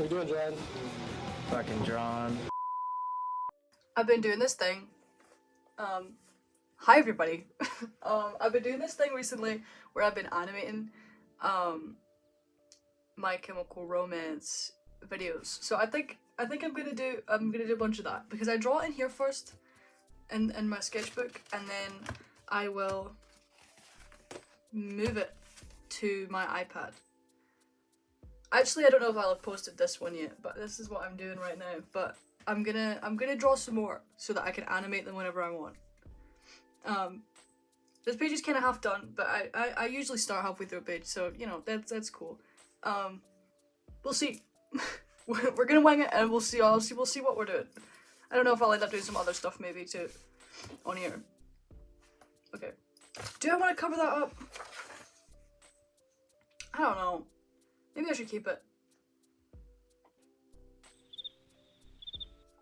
you doing, John? Fucking drawn. I've been doing this thing. Hi everybody. I've been doing this thing recently where I've been animating My Chemical Romance videos. So I think I'm gonna do a bunch of that because I draw it in here first in my sketchbook, and then I will move it to my iPad. Actually, I don't know if I'll have posted this one yet, but this is what I'm doing right now. But I'm gonna draw some more so that I can animate them whenever I want. This page is kind of half done, but I usually start halfway through a page, so you know that's cool. We'll see. We're gonna wing it, and we'll see what we're doing. I don't know if I'll end up doing some other stuff maybe too on here. Okay. Do I want to cover that up? I don't know. Maybe I should keep it.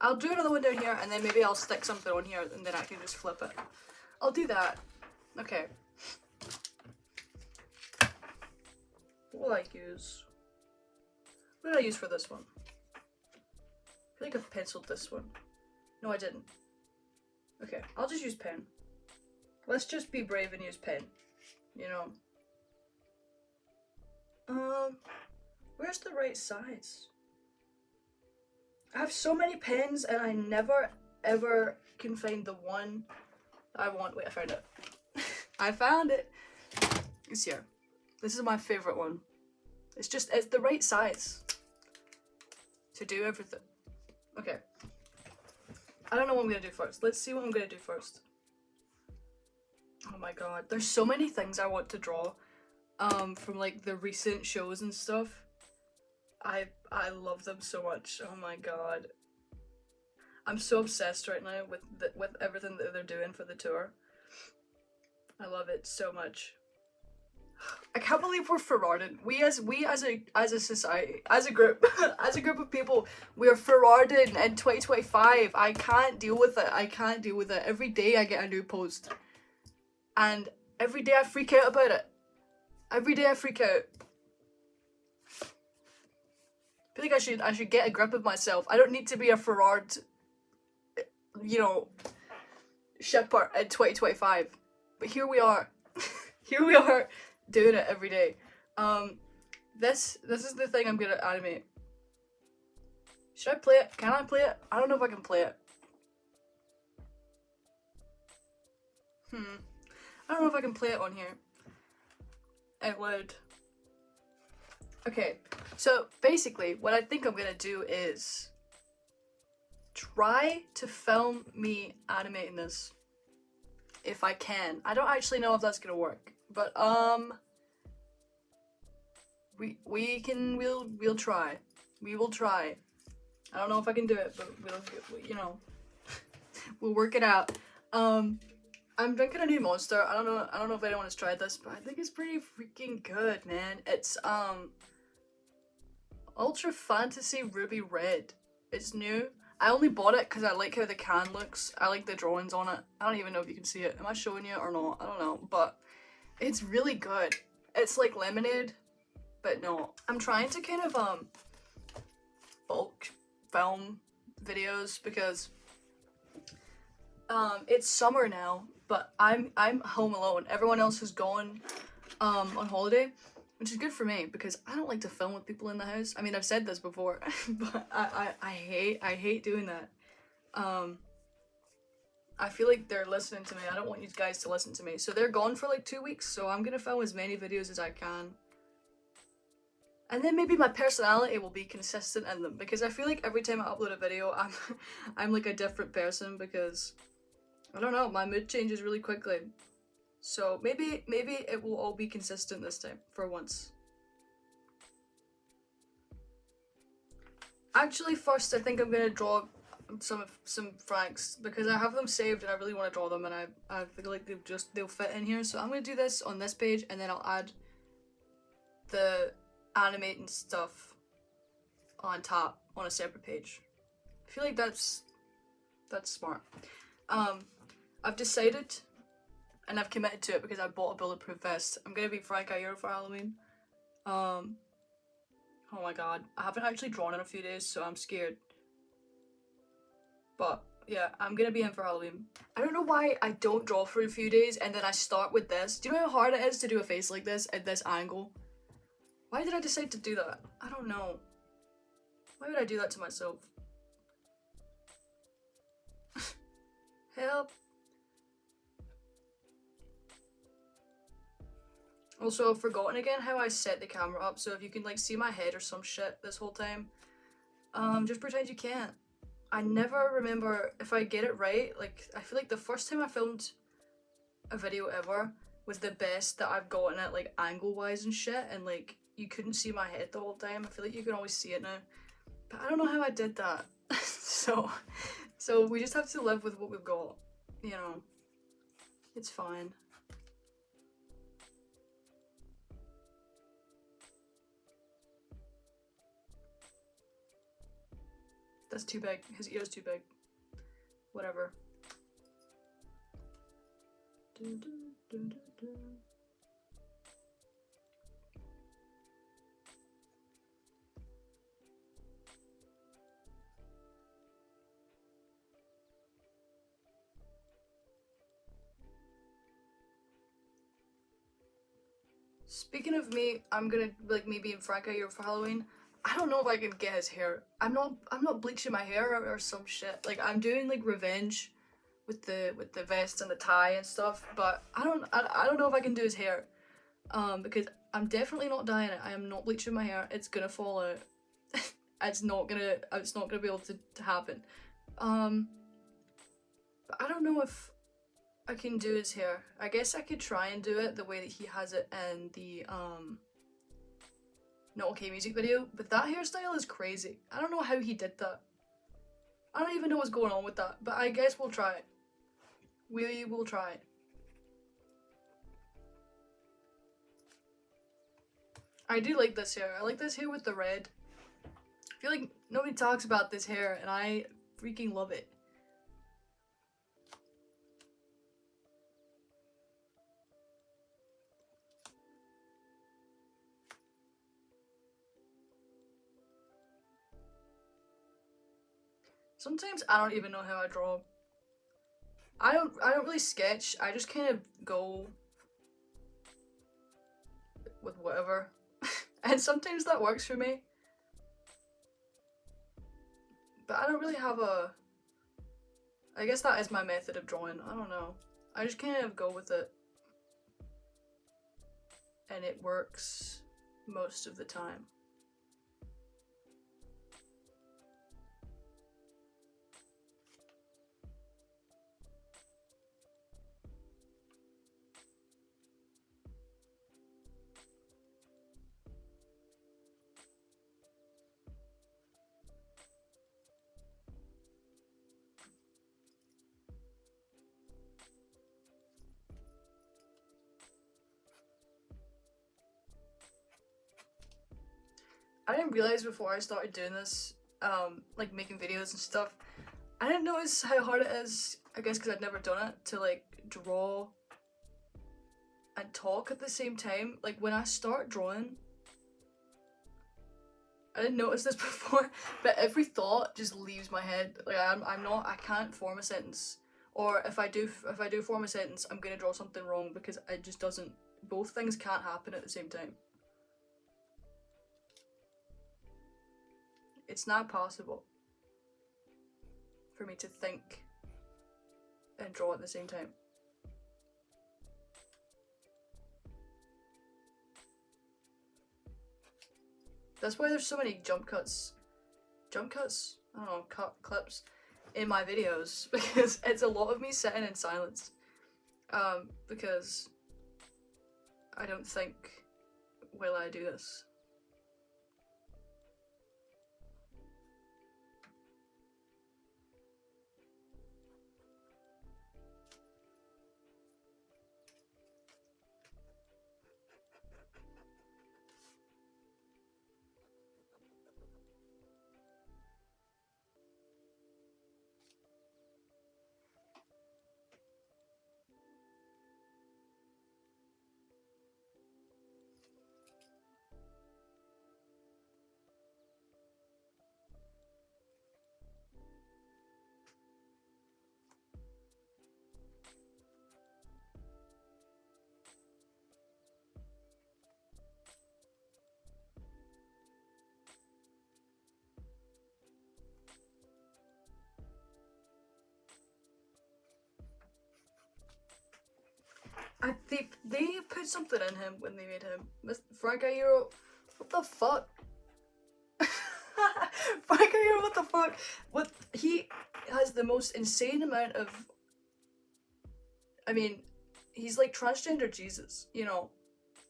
I'll do another one down here, and then maybe I'll stick something on here, and then I can just flip it. I'll do that. Okay. What will I use? What did I use for this one? I feel like I've penciled this one. No, I didn't. Okay, I'll just use pen. Let's just be brave and use pen. You know. Where's the right size? I have so many pens and I never ever can find the one I want. Wait, I found it. I found it. It's here. This is my favorite one. It's the right size to do everything. Okay. I don't know what I'm gonna do first. Let's see what I'm gonna do first. Oh my god, there's so many things I want to draw from like the recent shows and stuff. I love them so much. Oh my god. I'm so obsessed right now with everything that they're doing for the tour. I love it so much. I can't believe we're Ferrarding. We as a society, as a group, as a group of people, we are Ferrarding in 2025. I can't deal with it. I can't deal with it. Every day I get a new post, and every day I freak out about it. Every day I freak out. I feel like I should get a grip of myself. I don't need to be a Ferrard, you know, shipper in 2025. But here we are. Here we are doing it every day. This is the thing I'm gonna animate. Should I play it? Can I play it? I don't know if I can play it. I don't know if I can play it on here out loud. Okay, so basically what I think I'm gonna do is try to film me animating this if I can. I don't actually know if that's gonna work, but we'll try. We will try. I don't know if I can do it, but we'll you know, we'll work it out. I'm drinking a new Monster. I don't know if anyone has tried this, but I think it's pretty freaking good, man. It's Ultra Fantasy Ruby Red. It's new. I only bought it because I like how the can looks. I like the drawings on it. I don't even know if you can see it. Am I showing you or not? I don't know, but it's really good. It's like lemonade, but no. I'm trying to kind of bulk film videos because it's summer now, but I'm home alone. Everyone else has gone on holiday, which is good for me because I don't like to film with people in the house. I mean, I've said this before, but I hate doing that. I feel like they're listening to me. I don't want you guys to listen to me. So they're gone for like 2 weeks, so I'm gonna film as many videos as I can. And then maybe my personality will be consistent in them, because I feel like every time I upload a video, I'm like a different person because, I don't know, my mood changes really quickly. So maybe it will all be consistent this time, for once. Actually, first I think I'm gonna draw some Franks because I have them saved and I really want to draw them, and I feel like they'll fit in here. So I'm gonna do this on this page, and then I'll add the animating stuff on top on a separate page. I feel like that's smart. I've decided, and I've committed to it because I bought a bulletproof vest. I'm gonna be Frank Iero for Halloween. Oh my god, I haven't actually drawn in a few days, so I'm scared. But yeah, I'm gonna be in for Halloween. I don't know why I don't draw for a few days and then I start with this. Do you know how hard it is to do a face like this at this angle? Why did I decide to do that? I don't know. Why would I do that to myself? Help. Also, I've forgotten again how I set the camera up, so if you can like see my head or some shit this whole time, just pretend you can't. I never remember if I get it right. Like, I feel like the first time I filmed a video ever was the best that I've gotten at, like, angle wise and shit, and like you couldn't see my head the whole time. I feel like you can always see it now, but I don't know how I did that. so we just have to live with what we've got, you know. It's fine. That's too big. His ear's too big. Whatever. Speaking of me, I'm gonna like me being Frank out here for Halloween. I don't know if I can get his hair. I'm not bleaching my hair or some shit. Like, I'm doing like revenge with the vest and the tie and stuff, but I don't know if I can do his hair. Because I'm definitely not dyeing it. I am not bleaching my hair. It's gonna fall out. it's not gonna be able to happen. But I don't know if I can do his hair. I guess I could try and do it the way that he has it in the Not Okay music video, but that hairstyle is crazy. I don't know how he did that. I don't even know what's going on with that, but I guess we'll try it. We will try it. I do like this hair. I like this hair with the red. I feel like nobody talks about this hair and I freaking love it. Sometimes I don't even know how I draw. I don't really sketch. I just kind of go with whatever. And sometimes that works for me. But I don't really have a... I guess that is my method of drawing. I don't know. I just kind of go with it. And it works most of the time. I didn't realize before I started doing this, like making videos and stuff, I didn't notice how hard it is, I guess because I'd never done it, to like draw and talk at the same time. Like when I start drawing, I didn't notice this before, but every thought just leaves my head. Like I can't form a sentence. Or if I do form a sentence, I'm gonna draw something wrong because it just doesn't, both things can't happen at the same time. It's not possible for me to think and draw at the same time. That's why there's so many jump cuts? I don't know, clips in my videos, because it's a lot of me sitting in silence. Because I don't think, will I do this? They put something in him when they made him. Frank Iero, what the fuck? Frank Iero, what the fuck? What, he has the most insane amount of, I mean, he's like transgender Jesus, you know.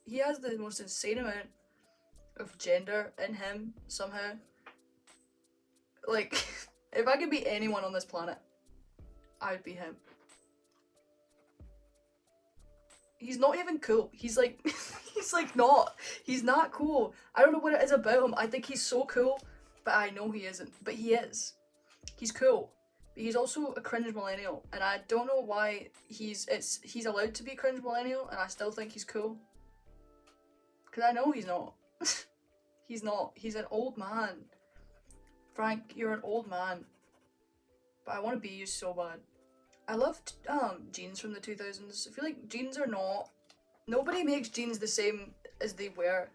He has the most insane amount of gender in him somehow. Like, if I could be anyone on this planet, I'd be him. He's not even cool. He's like, he's not cool. I don't know what it is about him. I think he's so cool, but I know he isn't. But he is. He's cool. But he's also a cringe millennial, and I don't know why he's allowed to be cringe millennial, and I still think he's cool. Cause I know he's not. He's not. He's an old man. Frank, you're an old man. But I want to be you so bad. I loved jeans from the 2000s. I feel like jeans are not... Nobody makes jeans the same as they were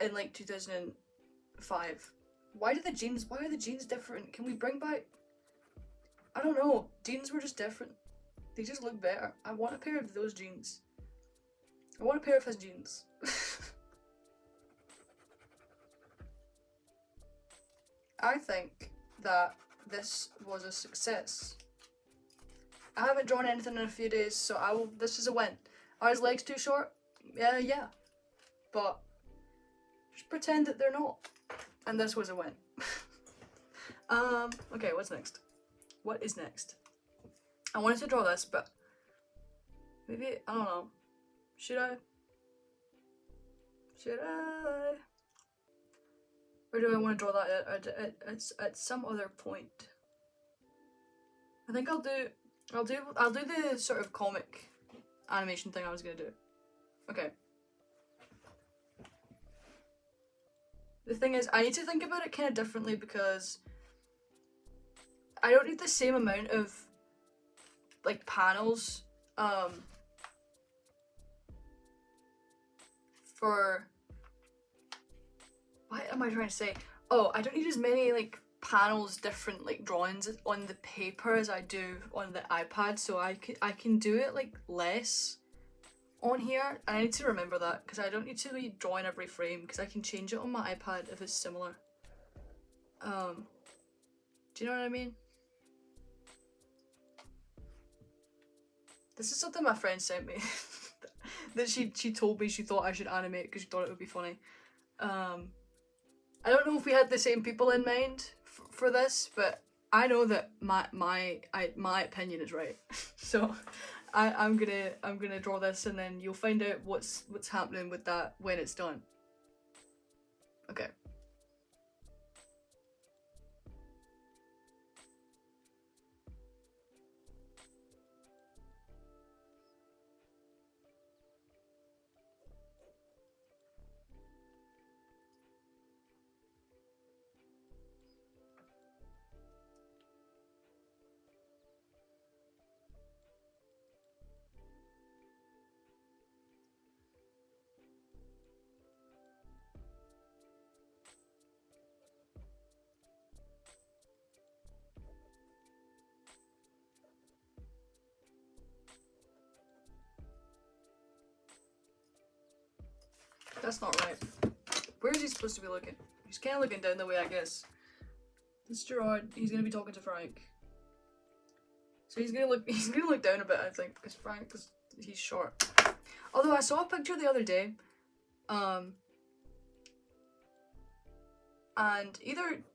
in like 2005. Why are the jeans different? Can we bring back... I don't know. Jeans were just different. They just look better. I want a pair of those jeans. I want a pair of his jeans. I think that this was a success. I haven't drawn anything in a few days, so this is a win. Are his legs too short? Yeah. But just pretend that they're not. And this was a win. Okay, what's next? What is next? I wanted to draw this, but maybe, I don't know. Should I? Or do I want to draw that at some other point? I think I'll do the sort of comic animation thing I was gonna do. Okay. The thing is, I need to think about it kind of differently because I don't need the same amount of like panels for, what am I trying to say? Oh, I don't need as many like panels, different like drawings on the paper as I do on the iPad, so I can do it like less on here. I need to remember that because I don't need to be drawing every frame because I can change it on my iPad if it's similar. Do you know what I mean? This is something my friend sent me that she told me she thought I should animate because she thought it would be funny. I don't know if we had the same people in mind for this, but I know that my opinion is right. So I'm gonna draw this and then you'll find out what's happening with that when it's done. Okay. That's not right. Where is he supposed to be looking? He's kind of looking down the way, I guess. This is Gerard. He's gonna be talking to Frank. So he's gonna look down a bit, I think, because Frank he's short. Although I saw a picture the other day, and either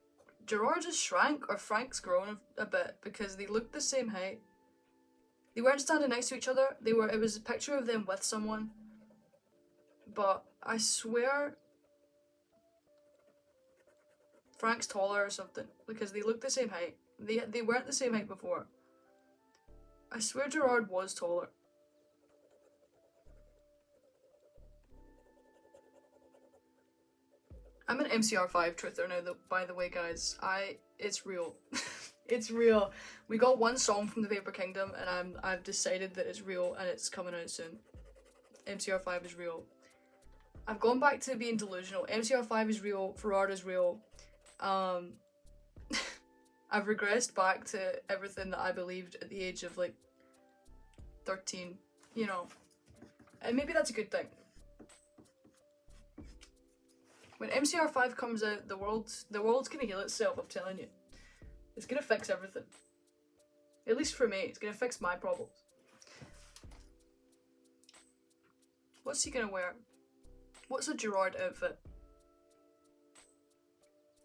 Gerard just shrank or Frank's grown a bit because they looked the same height. They weren't standing next to each other. It was a picture of them with someone. But I swear Frank's taller or something because they look the same height. They weren't the same height before. I swear Gerard was taller. I'm an MCR5 truther now, by the way, guys. It's real. It's real. We got one song from the Paper Kingdom and I've decided that it's real and it's coming out soon. MCR5 is real. I've gone back to being delusional. MCR5 is real, Ferrard is real. I've regressed back to everything that I believed at the age of like 13. you know, and maybe that's a good thing. When MCR5 comes out, the world's gonna heal itself, I'm telling you. It's gonna fix everything. At least for me, it's gonna fix my problems. What's he gonna wear? What's a Gerard outfit?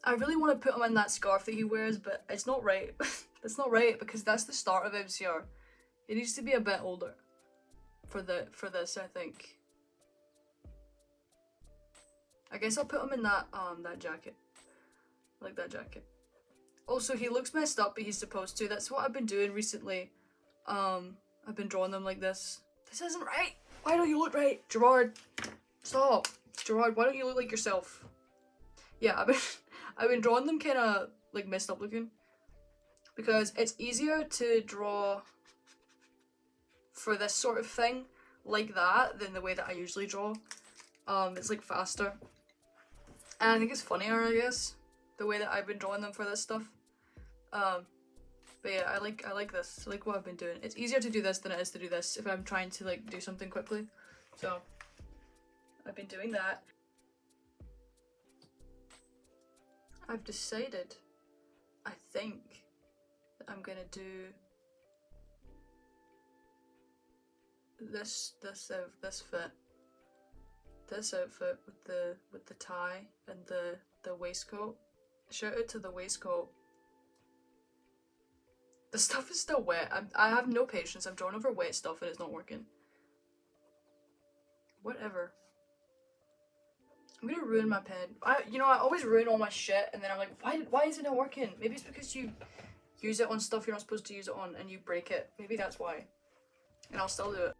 I really want to put him in that scarf that he wears, but it's not right. It's not right because that's the start of MCR. He needs to be a bit older for this, I think. I guess I'll put him in that jacket. I like that jacket. Also, he looks messed up, but he's supposed to. That's what I've been doing recently. I've been drawing them like this. This isn't right. Why don't you look right? Gerard, stop. Gerard, why don't you look like yourself? Yeah, I've been drawing them kind of like messed up looking. Because it's easier to draw for this sort of thing like that than the way that I usually draw. It's like faster. And I think it's funnier, I guess, the way that I've been drawing them for this stuff. But yeah, I like this. I like what I've been doing. It's easier to do this than it is to do this if I'm trying to like do something quickly. So I've been doing that. I've decided, I think, that I'm gonna do this outfit with the tie and the waistcoat. Shout out to the waistcoat. The stuff is still wet. I have no patience. I'm drawing over wet stuff and it's not working. Whatever. I'm gonna ruin my pen. I always ruin all my shit and then I'm like, why is it not working? Maybe it's because you use it on stuff you're not supposed to use it on and you break it. Maybe that's why. And I'll still do it.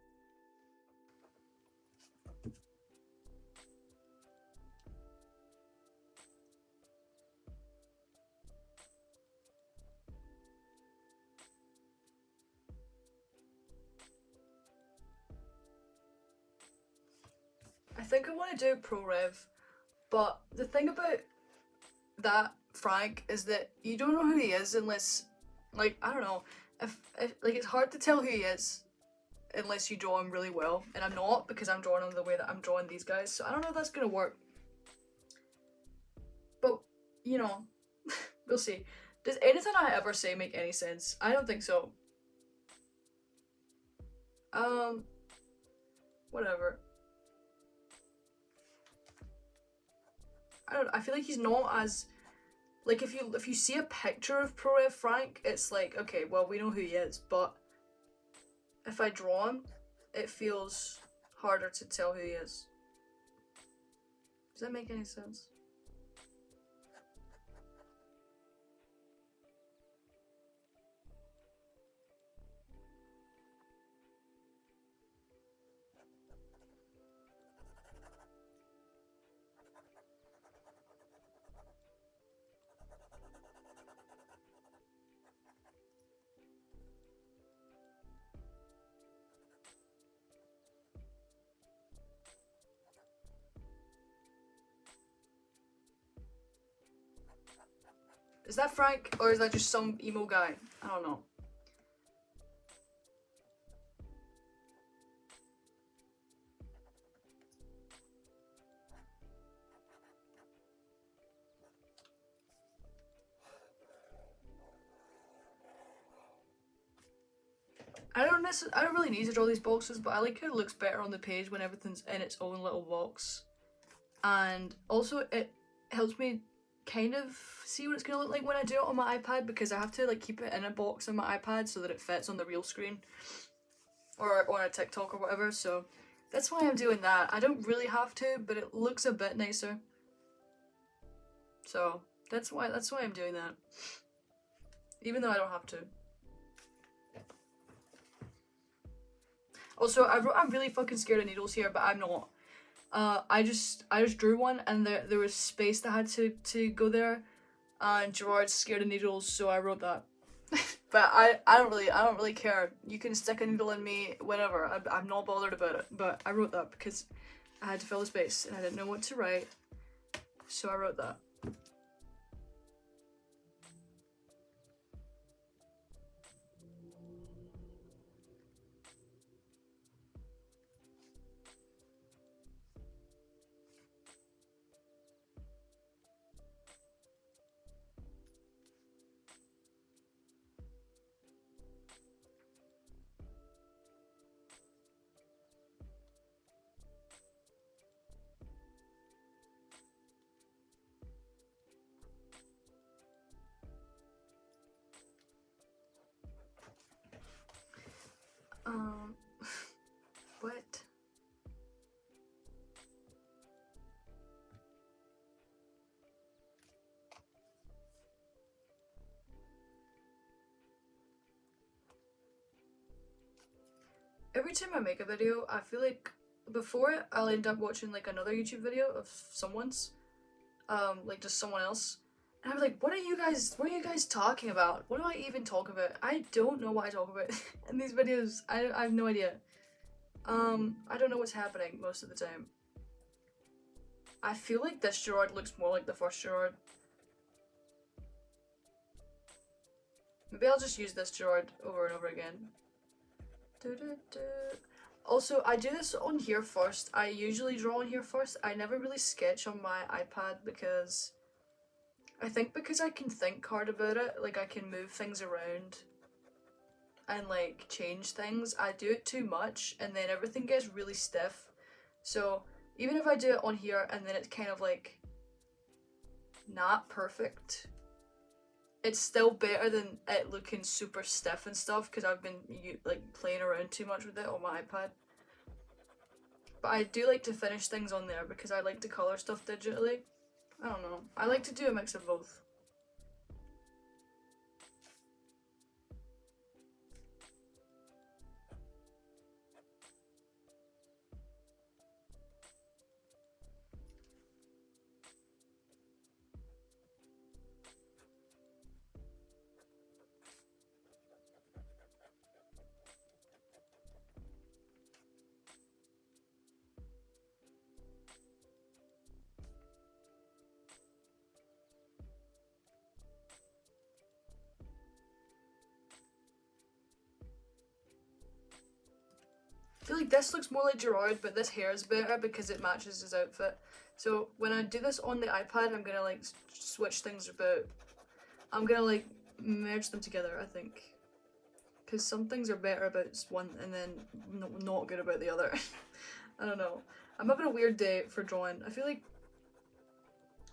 I think I want to do Pro Rev, but the thing about that, Frank, is that you don't know who he is unless, like, I don't know, if like, it's hard to tell who he is unless you draw him really well, and I'm not, because I'm drawing him the way that I'm drawing these guys, so I don't know if that's gonna work. But, you know, we'll see. Does anything I ever say make any sense? I don't think so. Whatever. I feel like he's not as, like, if you see a picture of Pro Rev Frank, it's like, okay, well, we know who he is, but if I draw him, it feels harder to tell who he is. Does that make any sense? Is that Frank, or is that just some emo guy? I don't know. I don't really need to draw these boxes, but I like how it looks better on the page when everything's in its own little box. And also it helps me kind of see what it's gonna look like when I do it on my iPad, because I have to like keep it in a box on my iPad so that it fits on the real screen or on a TikTok or whatever, so that's why I'm doing that. I don't really have to, but it looks a bit nicer. So that's why I'm doing that. Even though I don't have to. Also, I'm really fucking scared of needles here, but I'm not. I just drew one, and there was space that had to go there, and Gerard's scared of needles, so I wrote that. But I don't really care. You can stick a needle in me whenever. I'm not bothered about it. But I wrote that because I had to fill the space and I didn't know what to write, so I wrote that. time I make a video, I feel like before it, I'll end up watching like another YouTube video of someone's, like just someone else. And I'm like, what are you guys talking about? What do I even talk about? I don't know what I talk about in these videos. I have no idea. I don't know what's happening most of the time. I feel like this Gerard looks more like the first Gerard. Maybe I'll just use this Gerard over and over again. Also, I do this on here first. I usually draw on here first. I never really sketch on my iPad because I think because I can think hard about it, like I can move things around and like change things. I do it too much and then everything gets really stiff. So even if I do it on here and then it's kind of like not perfect, it's still better than it looking super stiff and stuff because I've been like playing around too much with it on my iPad. But I do like to finish things on there because I like to color stuff digitally. I don't know. I like to do a mix of both. I feel like this looks more like Gerard, but this hair is better because it matches his outfit. So when I do this on the iPad, I'm gonna like switch things about. I'm gonna like merge them together, I think. Because some things are better about one and then not good about the other. I don't know. I'm having a weird day for drawing. I feel like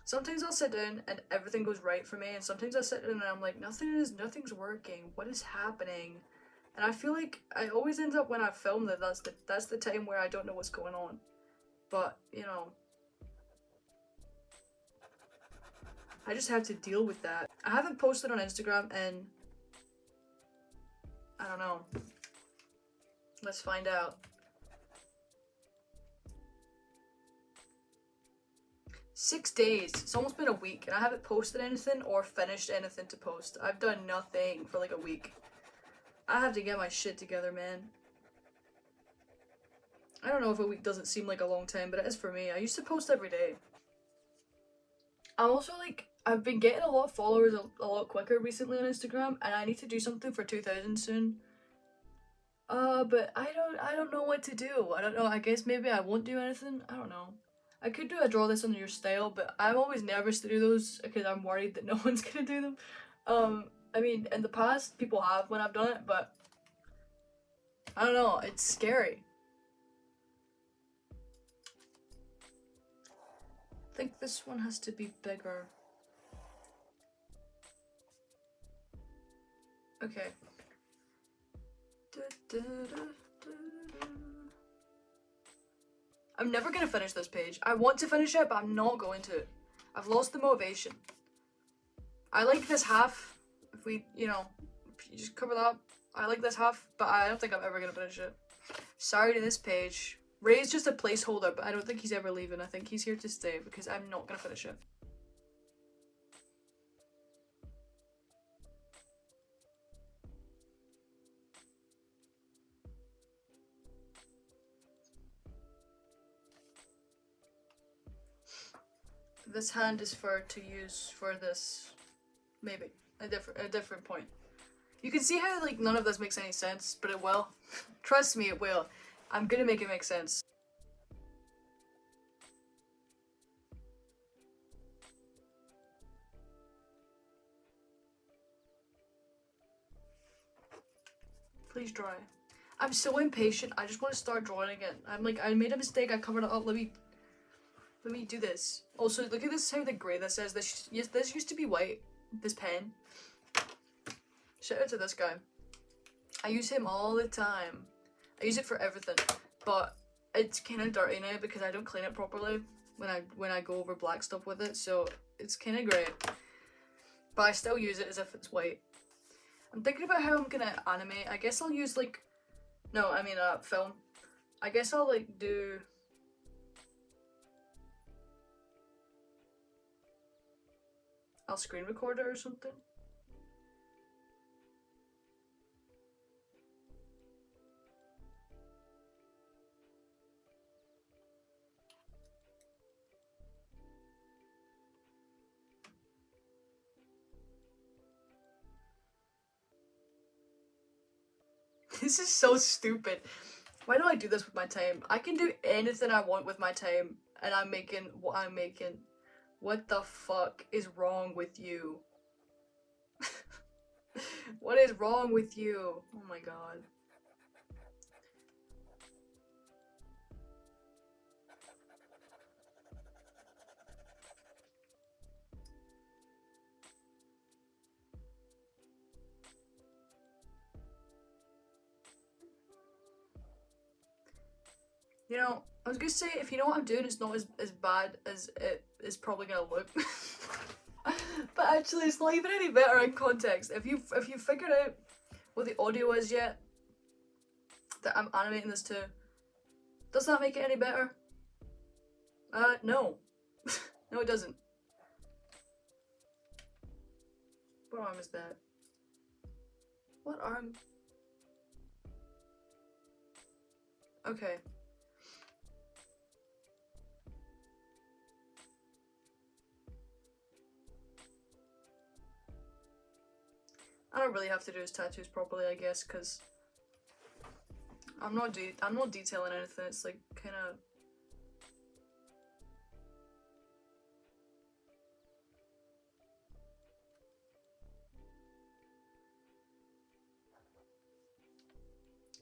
sometimes I'll sit down and everything goes right for me, and sometimes I sit down and I'm like, nothing's working. What is happening? And I feel like I always end up when I film that that's the time where I don't know what's going on. But, you know, I just have to deal with that. I haven't posted on Instagram in, I don't know. Let's find out. 6 days. It's almost been a week and I haven't posted anything or finished anything to post. I've done nothing for like a week. I have to get my shit together, man. I don't know if a week doesn't seem like a long time, but it is for me. I used to post every day. I'm also like, I've been getting a lot of followers a lot quicker recently on Instagram, and I need to do something for 2,000 soon. But I don't know what to do. I don't know. I guess maybe I won't do anything. I don't know. I could do a draw this on your style, but I'm always nervous to do those because I'm worried that no one's gonna do them. I mean, in the past, people have when I've done it, but I don't know, it's scary. I think this one has to be bigger. Okay. I'm never gonna finish this page. I want to finish it, but I'm not going to. I've lost the motivation. I like this half. If we, you know, you just cover that up. I like this half, but I don't think I'm ever gonna finish it. Sorry to this page. Ray's just a placeholder, but I don't think he's ever leaving. I think he's here to stay because I'm not gonna finish it. This hand is to use for this, maybe a different point. You can see how like none of this makes any sense, but it will. Trust me, it will. I'm gonna make it make sense. Please dry. I'm so impatient. I just want to start drawing again. I'm like, I made a mistake. I covered it up. Let me do this. Also, look at this, how the grey this is. This used to be white, this pen. Shout out to this guy. I use him all the time. I use it for everything, but it's kind of dirty now because I don't clean it properly when I go over black stuff with it, so it's kind of grey. But I still use it as if it's white. I'm thinking about how I'm gonna animate. I guess I'll use like No, I mean film. I guess I'll like do. I'll screen record it or something. This is so stupid. Why do I do this with my time? I can do anything I want with my time, and I'm making what I'm making. What the fuck is wrong with you? What is wrong with you? Oh my god. You know, I was gonna say, if you know what I'm doing, it's not as bad as it is probably gonna look. But actually, it's not even any better in context. If you figured out what the audio is yet, that I'm animating this to, does that make it any better? No. No, it doesn't. What arm is that? What arm? Okay. I don't really have to do his tattoos properly, I guess, because I'm not detailing anything. It's like kind of.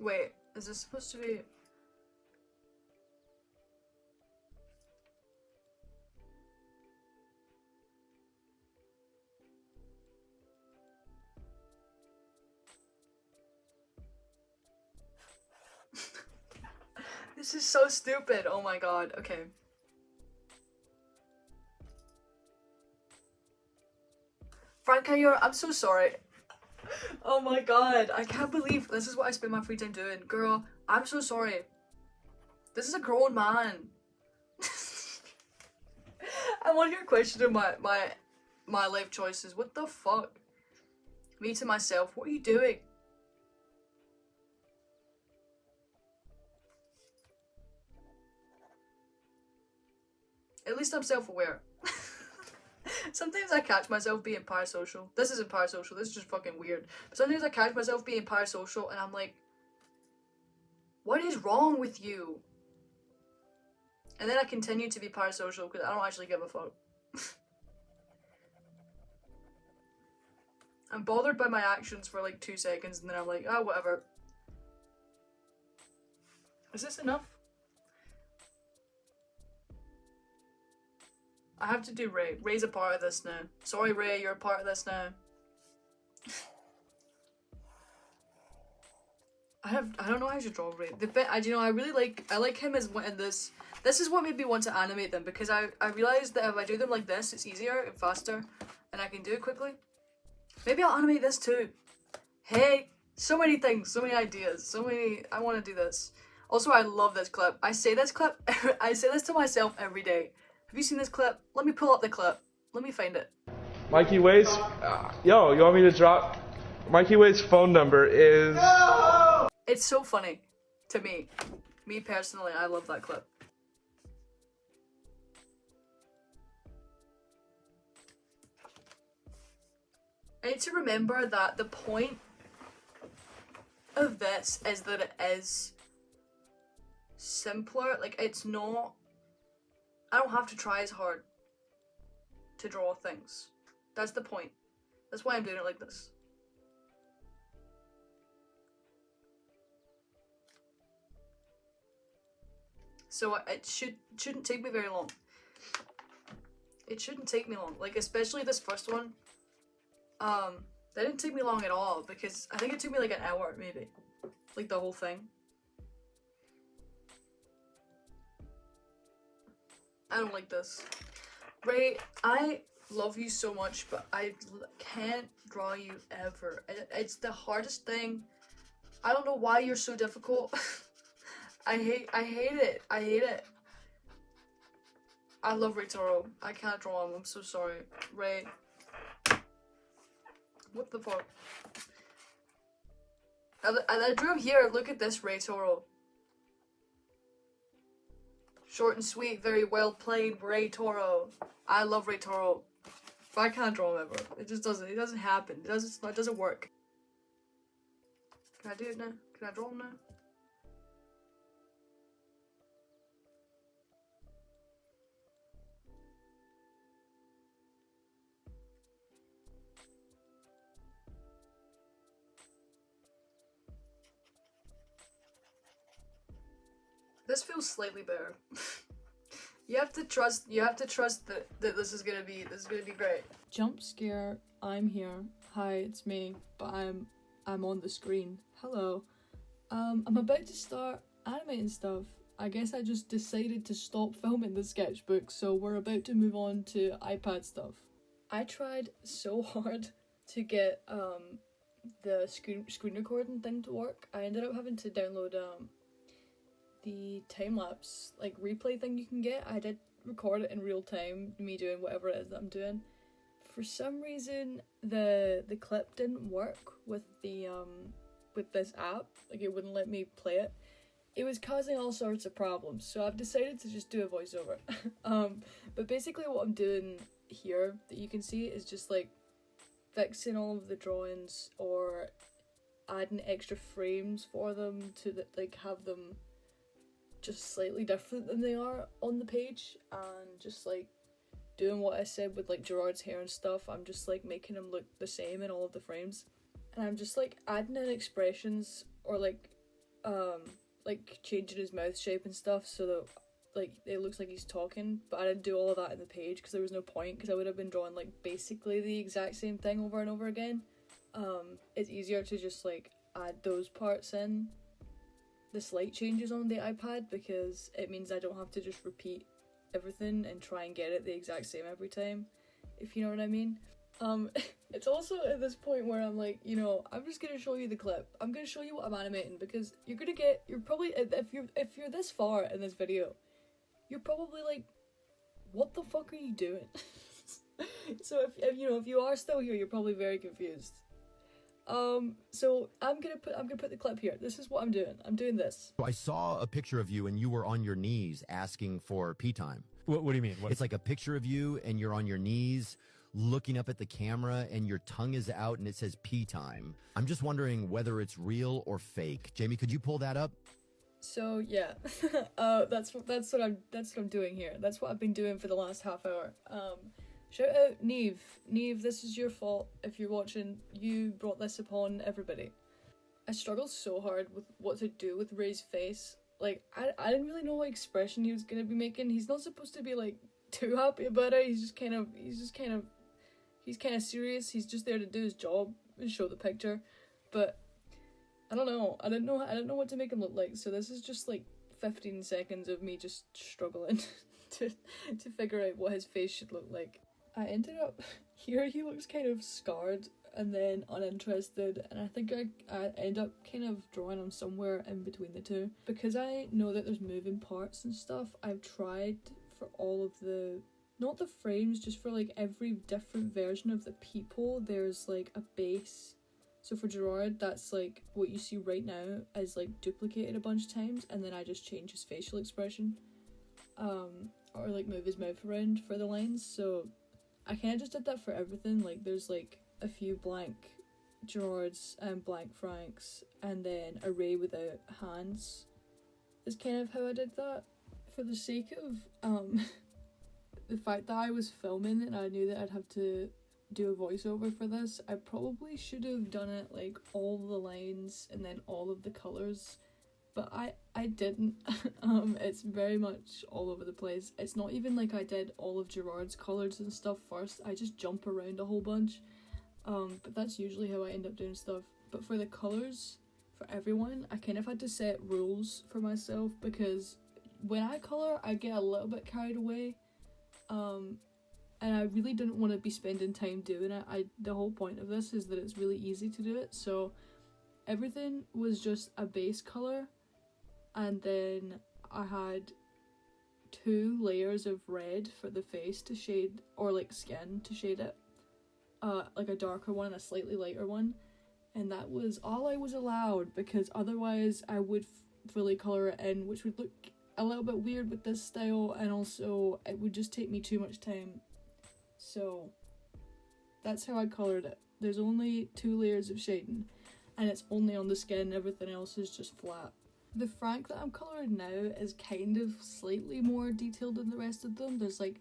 Wait, is this supposed to be? This is so stupid. Oh my god. Okay. Franca, I'm so sorry. Oh my god. I can't believe this is what I spend my free time doing. Girl, I'm so sorry. This is a grown man. I want your question of my life choices. What the fuck? Me to myself, what are you doing? At least I'm self-aware. Sometimes I catch myself being parasocial. This isn't parasocial, this is just fucking weird. But sometimes I catch myself being parasocial and I'm like, what is wrong with you? And then I continue to be parasocial because I don't actually give a fuck. I'm bothered by my actions for like 2 seconds and then I'm like, oh, whatever. Is this enough? I have to do Ray. Ray's a part of this now. Sorry, Ray, you're a part of this now. I don't know how to draw Ray. The bit I really like him as in this. This is what made me want to animate them because I realized that if I do them like this, it's easier and faster, and I can do it quickly. Maybe I'll animate this too. Hey, so many things, so many ideas, so many. I want to do this. Also, I love this clip. I say this to myself every day. Have you seen this clip? Let me pull up the clip. Let me find it. Mikey Way's, yo, you want me to drop? Mikey Way's phone number is... No! It's so funny to me. Me personally, I love that clip. I need to remember that the point of this is that it is simpler. Like, it's not... I don't have to try as hard to draw things. That's the point. That's why I'm doing it like this. So it shouldn't take me very long. It shouldn't take me long. Like, especially this first one. That didn't take me long at all because I think it took me like an hour maybe. Like the whole thing. I don't like this. Ray, I love you so much, but I can't draw you ever. It's the hardest thing I don't know why you're so difficult. I hate it. I hate it. I love Ray Toro. I can't draw him. I'm so sorry. Ray. What the fuck? And I drew him here. Look at this Ray Toro. Short and sweet, very well played Ray Toro. I love Ray Toro. But I can't draw him ever. It just doesn't. It doesn't happen. It doesn't work. Can I do it now? Can I draw him now? This feels slightly better. You have to trust that this is gonna be great. Jump scare, I'm here. Hi, it's me, but I'm on the screen. Hello. I'm about to start animating stuff. I guess I just decided to stop filming the sketchbook, so we're about to move on to iPad stuff. I tried so hard to get the screen recording thing to work. I ended up having to download the time-lapse like replay thing you can get. I did record it in real time, me doing whatever it is that I'm doing. For some reason the clip didn't work with the with this app. Like, it wouldn't let me play it. It was causing all sorts of problems, so I've decided to just do a voiceover. But basically what I'm doing here that you can see is just like fixing all of the drawings or adding extra frames for them to like have them just slightly different than they are on the page, and just like doing what I said with like Gerard's hair and stuff. I'm just like making him look the same in all of the frames, and I'm just like adding in expressions or like changing his mouth shape and stuff so that like it looks like he's talking. But I didn't do all of that in the page because there was no point, because I would have been drawing like basically the exact same thing over and over again. It's easier to just like add those parts in, the slight changes on the iPad, because it means I don't have to just repeat everything and try and get it the exact same every time, if you know what I mean. It's also at this point where I'm like, you know, I'm just gonna show you the clip. I'm gonna show you what I'm animating, because you're probably, if you're this far in this video, you're probably like, what the fuck are you doing? So if you are still here, you're probably very confused. So I'm gonna put the clip here. This is what I'm doing. I'm doing this. I saw a picture of you and you were on your knees asking for pee time. What do you mean? It's like a picture of you and you're on your knees looking up at the camera and your tongue is out and it says pee time. I'm just wondering whether it's real or fake. Jamie, could you pull that up? So yeah, that's what I'm doing here. That's what I've been doing for the last half hour. Shout out Neve. Neve, this is your fault if you're watching. You brought this upon everybody. I struggled so hard with what to do with Ray's face. Like, I didn't really know what expression he was gonna be making. He's not supposed to be like too happy about it. He's kind of serious. He's just there to do his job and show the picture. But I don't know. I don't know what to make him look like. So this is just like 15 seconds of me just struggling to figure out what his face should look like. I ended up here. He looks kind of scarred and then uninterested, and I think I end up kind of drawing him somewhere in between the two, because I know that there's moving parts and stuff. I've tried for all of the, not the frames, just for like every different version of the people, there's like a base. So for Gerard, that's like what you see right now is like duplicated a bunch of times, and then I just change his facial expression, or like move his mouth around for the lines. So I kind of just did that for everything. Like, there's like a few blank Gerards and blank Franks, and then a Ray without hands is kind of how I did that. For the sake of the fact that I was filming and I knew that I'd have to do a voiceover for this, I probably should have done it like all the lines and then all of the colours, but I didn't. It's very much all over the place. It's not even like I did all of Gerard's colours and stuff first. I just jump around a whole bunch, but that's usually how I end up doing stuff. But for the colours, for everyone, I kind of had to set rules for myself, because when I colour, I get a little bit carried away, and I really didn't want to be spending time doing it. The whole point of this is that it's really easy to do it, so everything was just a base color, and then I had 2 layers of red for the face to shade, or like skin to shade it, like a darker one and a slightly lighter one, and that was all I was allowed, because otherwise I would fully color it in, which would look a little bit weird with this style, and also it would just take me too much time. So that's how I colored it. There's only 2 layers of shading, and it's only on the skin, everything else is just flat. The Frank that I'm colouring now is kind of slightly more detailed than the rest of them. There's like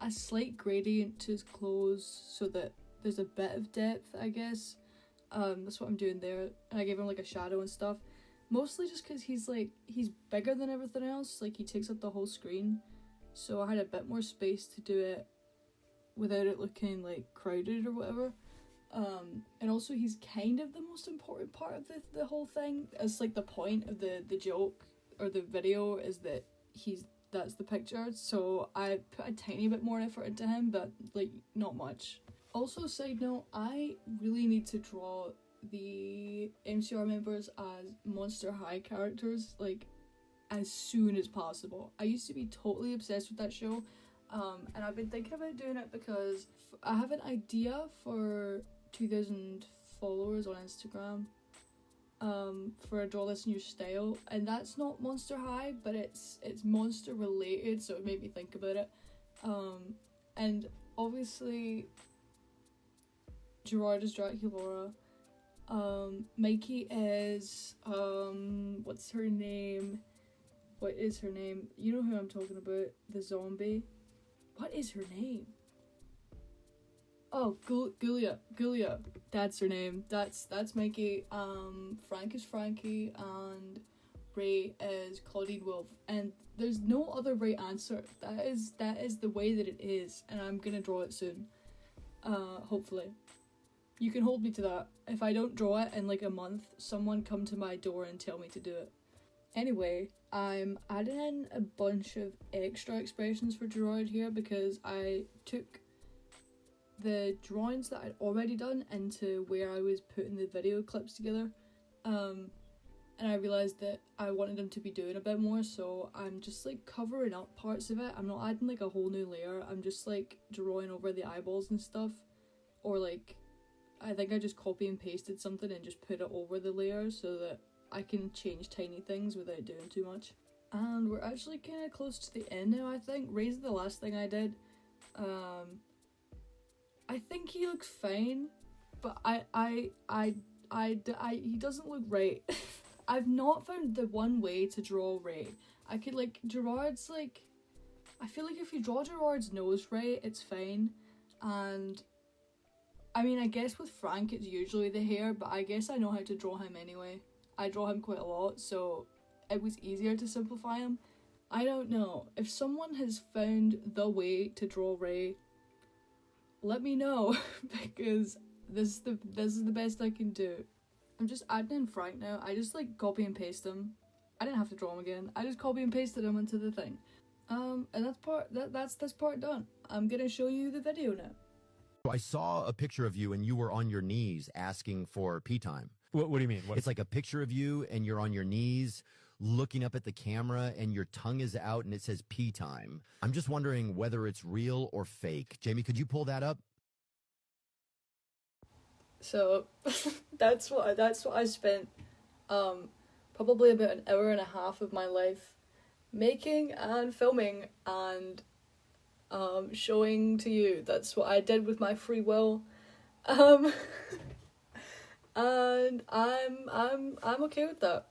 a slight gradient to his clothes so that there's a bit of depth, I guess. That's what I'm doing there. And I gave him like a shadow and stuff. Mostly just because he's bigger than everything else, like he takes up the whole screen. So I had a bit more space to do it without it looking like crowded or whatever. And also he's kind of the most important part of the whole thing. It's like the point of the joke or the video is that that's the picture. So I put a tiny bit more effort into him, but like not much. Also, side note, I really need to draw the MCR members as Monster High characters, like, as soon as possible. I used to be totally obsessed with that show, and I've been thinking about doing it because I have an idea for 2,000 followers on Instagram, for a Draw This in Your Style, and that's not Monster High, but it's monster related, so it made me think about it. And obviously Gerard is Draculaura. Mikey is, what's her name? What is her name? You know who I'm talking about, the zombie. What is her name? Oh, Gulia. That's her name. That's Mikey. Frank is Frankie, and Ray is Claudine Wolf. And there's no other right answer. That is the way that it is, and I'm gonna draw it soon. Hopefully. You can hold me to that. If I don't draw it in like a month, someone come to my door and tell me to do it. Anyway, I'm adding in a bunch of extra expressions for Gerard here because I took the drawings that I'd already done into where I was putting the video clips together, and I realised that I wanted him to be doing a bit more, so I'm just like covering up parts of it. I'm not adding like a whole new layer, I'm just like drawing over the eyeballs and stuff, or like I think I just copy and pasted something and just put it over the layer so that I can change tiny things without doing too much. And we're actually kind of close to the end now, I think. Ray's the last thing I did. I think he looks fine, but he doesn't look right. I've not found the one way to draw Ray. I could like, Gerard's like, I feel like if you draw Gerard's nose right, it's fine. And I mean, I guess with Frank it's usually the hair, but I guess I know how to draw him anyway. I draw him quite a lot, so it was easier to simplify him. I don't know. If someone has found the way to draw Ray, let me know, because this is the best I can do. I'm just adding in Frank now. I just like copy and paste him. I didn't have to draw him again. I just copy and pasted him into the thing. And that's this part done. I'm gonna show you the video now. I saw a picture of you and you were on your knees asking for pee time. What do you mean? It's like a picture of you and you're on your knees looking up at the camera and your tongue is out and it says pee time. I'm just wondering whether it's real or fake. Jamie, could you pull that up? So that's what I spent probably about an hour and a half of my life making and filming and showing to you. That's what I did with my free will. And I'm okay with that.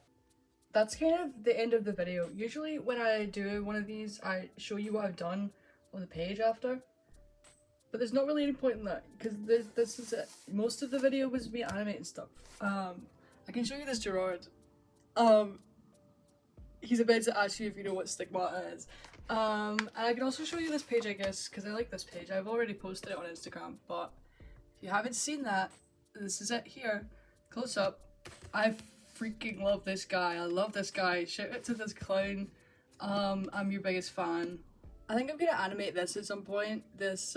That's kind of the end of the video. Usually when I do one of these, I show you what I've done on the page after. But there's not really any point in that, because this is it. Most of the video was me animating stuff. I can show you this Gerard. He's about to ask you if you know what stigmata is. And I can also show you this page, I guess, because I like this page. I've already posted it on Instagram, but if you haven't seen that, this is it here. Close up. I freaking love this guy. I love this guy. Shout out to this clown. I'm your biggest fan. I think I'm gonna animate this at some point. This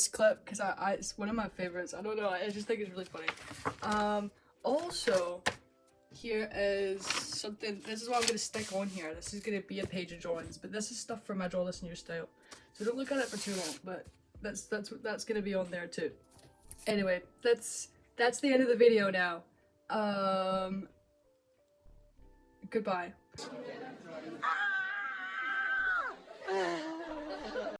clip, because it's one of my favorites. I don't know. I just think it's really funny. Also, here is something, this is what I'm going to stick on here. This is going to be a page of drawings, but this is stuff from my Draw This New Style. So don't look at it for too long, but that's going to be on there too. Anyway, that's the end of the video now. Goodbye.